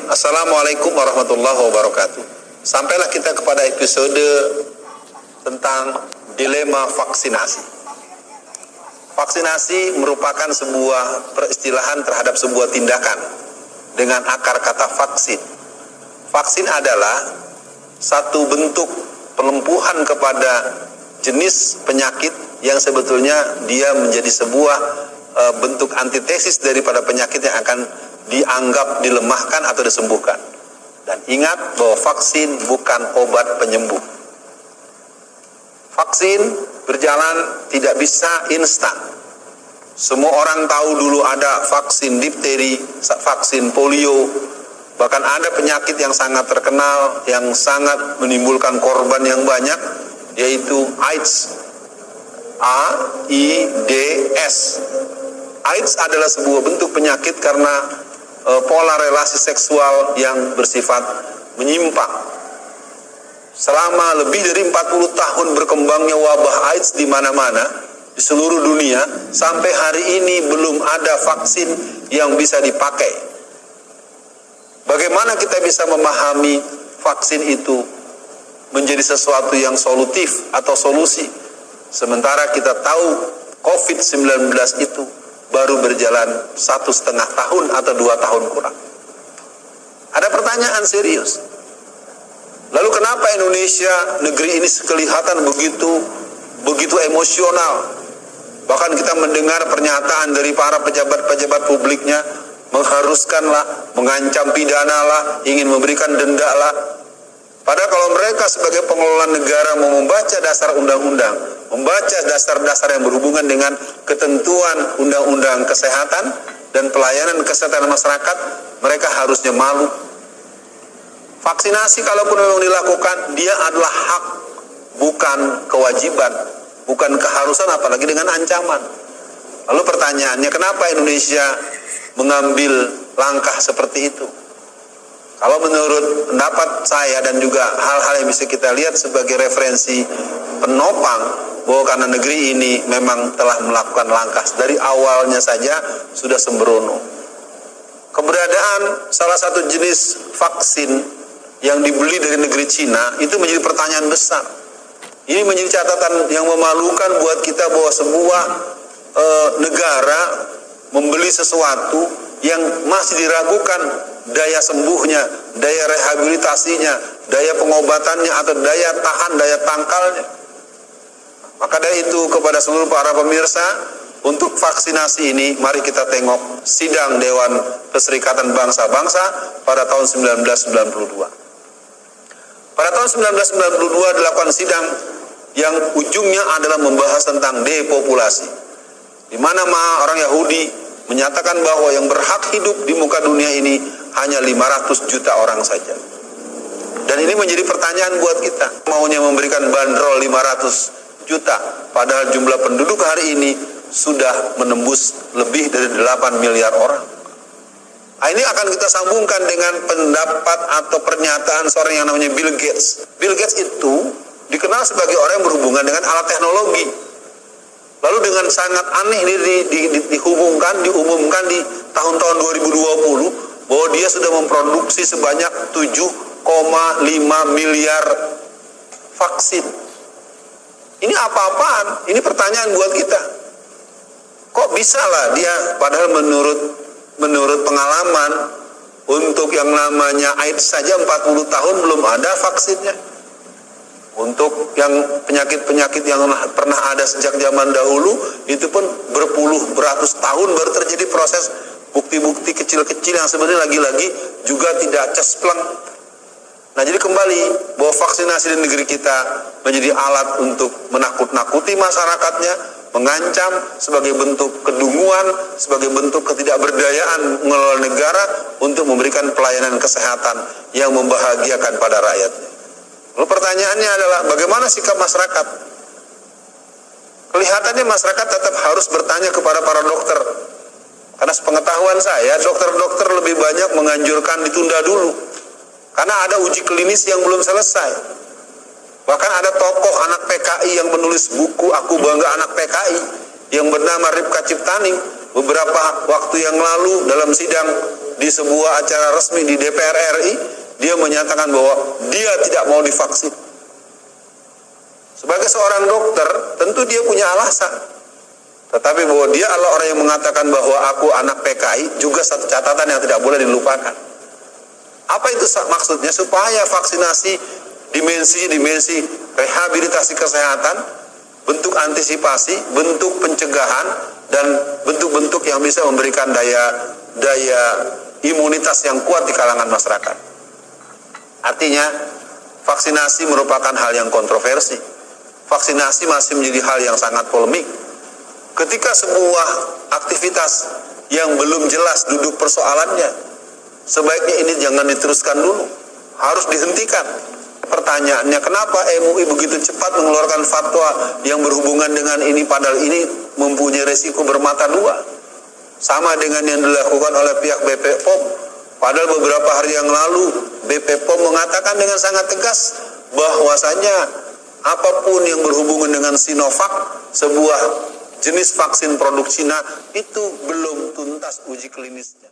Assalamualaikum warahmatullahi wabarakatuh. Sampailah kita kepada episode tentang dilema vaksinasi. Vaksinasi merupakan sebuah peristilahan terhadap sebuah tindakan dengan akar kata vaksin. Vaksin adalah satu bentuk pelumpuhan kepada jenis penyakit yang sebetulnya dia menjadi sebuah bentuk antitesis daripada penyakit yang akan dianggap dilemahkan atau disembuhkan. Dan ingat bahwa vaksin bukan obat penyembuh. Vaksin berjalan tidak bisa instan. Semua orang tahu dulu ada vaksin difteri, vaksin polio, bahkan ada penyakit yang sangat terkenal yang sangat menimbulkan korban yang banyak, yaitu AIDS. AIDS. AIDS adalah sebuah bentuk penyakit karena pola relasi seksual yang bersifat menyimpang. Selama lebih dari 40 tahun berkembangnya wabah AIDS di mana-mana di seluruh dunia, sampai hari ini belum ada vaksin yang bisa dipakai. Bagaimana kita bisa memahami vaksin itu menjadi sesuatu yang solutif atau solusi, sementara kita tahu COVID-19 itu baru berjalan 1,5 tahun atau 2 tahun kurang. Ada pertanyaan serius. Lalu kenapa Indonesia, negeri ini kelihatan begitu emosional? Bahkan kita mendengar pernyataan dari para pejabat-pejabat publiknya, mengharuskanlah, mengancam pidana lah, ingin memberikan denda lah. Padahal kalau mereka sebagai pengelola negara mau membaca dasar undang-undang, membaca dasar-dasar yang berhubungan dengan ketentuan undang-undang kesehatan dan pelayanan kesehatan masyarakat, mereka harusnya malu. Vaksinasi kalaupun memang dilakukan, dia adalah hak, bukan kewajiban, bukan keharusan, apalagi dengan ancaman. Lalu pertanyaannya, kenapa Indonesia mengambil langkah seperti itu? Kalau menurut pendapat saya dan juga hal-hal yang bisa kita lihat sebagai referensi penopang bahwa karena negeri ini memang telah melakukan langkah dari awalnya saja sudah sembrono. Keberadaan salah satu jenis vaksin yang dibeli dari negeri Cina itu menjadi pertanyaan besar. Ini menjadi catatan yang memalukan buat kita bahwa sebuah negara membeli sesuatu yang masih diragukan daya sembuhnya, daya rehabilitasinya, daya pengobatannya, atau daya tahan, daya tangkalnya. Maka dari itu kepada seluruh para pemirsa, untuk vaksinasi ini mari kita tengok sidang Dewan Perserikatan Bangsa-Bangsa pada tahun 1992. Pada tahun 1992 dilakukan sidang yang ujungnya adalah membahas tentang depopulasi, di mana orang Yahudi menyatakan bahwa yang berhak hidup di muka dunia ini hanya 500 juta orang saja. Dan ini menjadi pertanyaan buat kita. Maunya memberikan bandrol 500 juta, padahal jumlah penduduk hari ini sudah menembus lebih dari 8 miliar orang. Nah, ini akan kita sambungkan dengan pendapat atau pernyataan seorang yang namanya Bill Gates. Bill Gates itu dikenal sebagai orang yang berhubungan dengan alat teknologi. Lalu dengan sangat aneh ini diumumkan di tahun-tahun 2020 bahwa dia sudah memproduksi sebanyak 7,5 miliar vaksin. Ini apa-apaan? Ini pertanyaan buat kita. Kok bisa lah dia, padahal menurut pengalaman untuk yang namanya AIDS saja 40 tahun belum ada vaksinnya. Untuk yang penyakit-penyakit yang pernah ada sejak zaman dahulu, itu pun beratus tahun baru terjadi proses bukti-bukti kecil-kecil yang sebenarnya lagi-lagi juga tidak cespleng. Nah, jadi kembali bahwa vaksinasi di negeri kita menjadi alat untuk menakut-nakuti masyarakatnya, mengancam sebagai bentuk kedunguan, sebagai bentuk ketidakberdayaan mengelola negara untuk memberikan pelayanan kesehatan yang membahagiakan pada rakyatnya. Lalu pertanyaannya adalah bagaimana sikap masyarakat? Kelihatannya masyarakat tetap harus bertanya kepada para dokter. Karena sepengetahuan saya, dokter-dokter lebih banyak menganjurkan ditunda dulu. Karena ada uji klinis yang belum selesai. Bahkan ada tokoh anak PKI yang menulis buku Aku Bangga Anak PKI yang bernama Ripka Ciptaning beberapa waktu yang lalu dalam sidang di sebuah acara resmi di DPR RI, dia menyatakan bahwa dia tidak mau divaksin. Sebagai seorang dokter, tentu dia punya alasan. Tetapi bahwa dia adalah orang yang mengatakan bahwa aku anak PKI juga satu catatan yang tidak boleh dilupakan. Apa itu maksudnya? Supaya vaksinasi dimensi rehabilitasi kesehatan, bentuk antisipasi, bentuk pencegahan, dan bentuk-bentuk yang bisa memberikan daya imunitas yang kuat di kalangan masyarakat. Artinya, vaksinasi merupakan hal yang kontroversi. Vaksinasi masih menjadi hal yang sangat polemik. Ketika sebuah aktivitas yang belum jelas duduk persoalannya, sebaiknya ini jangan diteruskan dulu, harus dihentikan. Pertanyaannya, kenapa MUI begitu cepat mengeluarkan fatwa yang berhubungan dengan ini, padahal ini mempunyai resiko bermata dua, sama dengan yang dilakukan oleh pihak BP POM. Padahal beberapa hari yang lalu BP POM mengatakan dengan sangat tegas bahwasanya apapun yang berhubungan dengan Sinovac, sebuah jenis vaksin produk Cina, itu belum tuntas uji klinisnya.